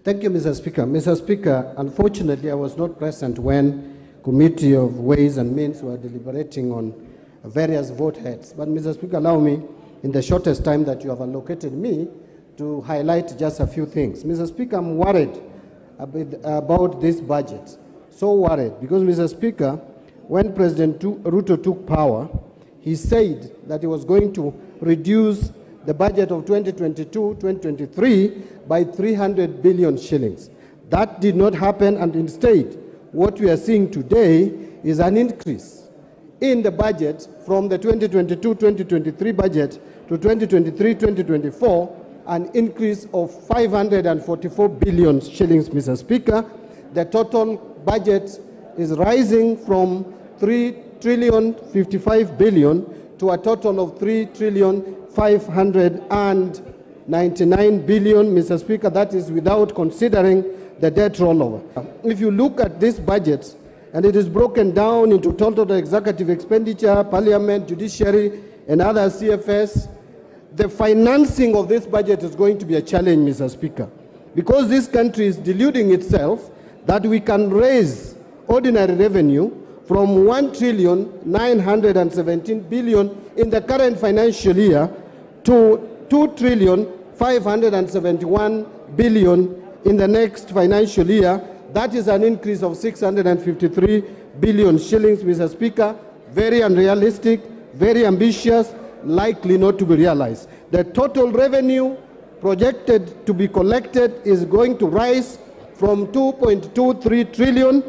Thank you, Mr. Speaker. Mr. Speaker, unfortunately, I was not present when Committee of Ways and Means were deliberating on various vote heads. But, Mr. Speaker, allow me, in the shortest time that you have allocated me, to highlight just a few things. Mr. Speaker, I'm worried about this budget. So worried, because, Mr. Speaker, when President Ruto took power, he said that he was going to reduce the budget of 2022-2023 by 300 billion shillings. That did not happen, and instead, what we are seeing today is an increase in the budget from the 2022-2023 budget to 2023-2024, an increase of 544 billion shillings, Mr. Speaker. The total budget is rising from 3,055 billion to a total of 3,599 billion, Mr. Speaker. That is without considering the debt rollover. If you look at this budget, and it is broken down into total executive expenditure, parliament, judiciary, and other CFS, the financing of this budget is going to be a challenge, Mr. Speaker, because this country is deluding itself that we can raise ordinary revenue from 1,917 billion in the current financial year to 2,571 billion in the next financial year. That is an increase of 653 billion shillings, Mr. Speaker. Very unrealistic, very ambitious, likely not to be realized. The total revenue projected to be collected is going to rise from 2.23 trillion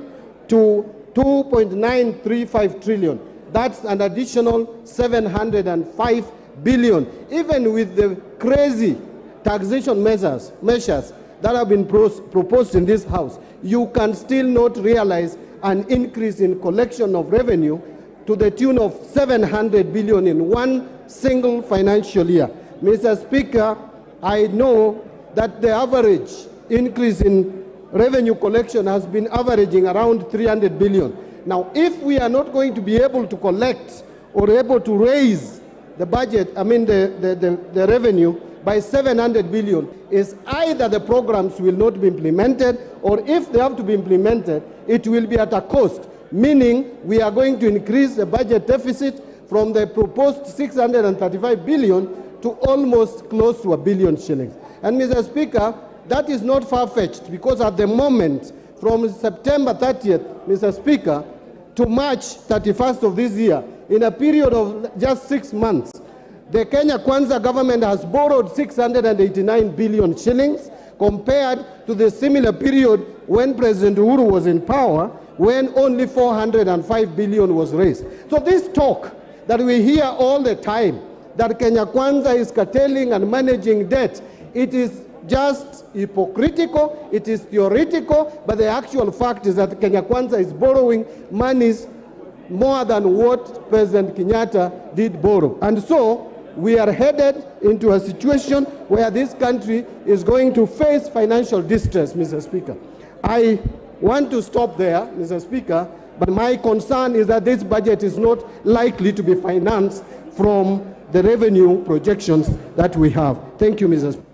to 2.935 trillion. That's an additional 705 billion. Even with the crazy taxation measures that have been proposed in this House, you can still not realize an increase in collection of revenue to the tune of 700 billion in one single financial year. Mr. Speaker, I know that the average increase in revenue collection has been averaging around 300 billion. Now, if we are not going to be able to collect or able to raise the budget, the revenue by 700 billion, is either the programs will not be implemented, or if they have to be implemented, it will be at a cost, meaning we are going to increase the budget deficit from the proposed 635 billion to almost close to 1 billion shillings. And, Mr. Speaker, that is not far-fetched, because at the moment, from September 30th, Mr. Speaker, to March 31st of this year, in a period of just 6 months, the Kenya Kwanza government has borrowed 689 billion shillings compared to the similar period when President Uhuru was in power, when only 405 billion was raised. So this talk that we hear all the time, that Kenya Kwanza is curtailing and managing debt, it is just hypocritical, it is theoretical, but the actual fact is that Kenya Kwanza is borrowing monies more than what President Kenyatta did borrow. And so we are headed into a situation where this country is going to face financial distress, Mr. Speaker. I want to stop there, Mr. Speaker, but my concern is that this budget is not likely to be financed from the revenue projections that we have. Thank you, Mr. Speaker.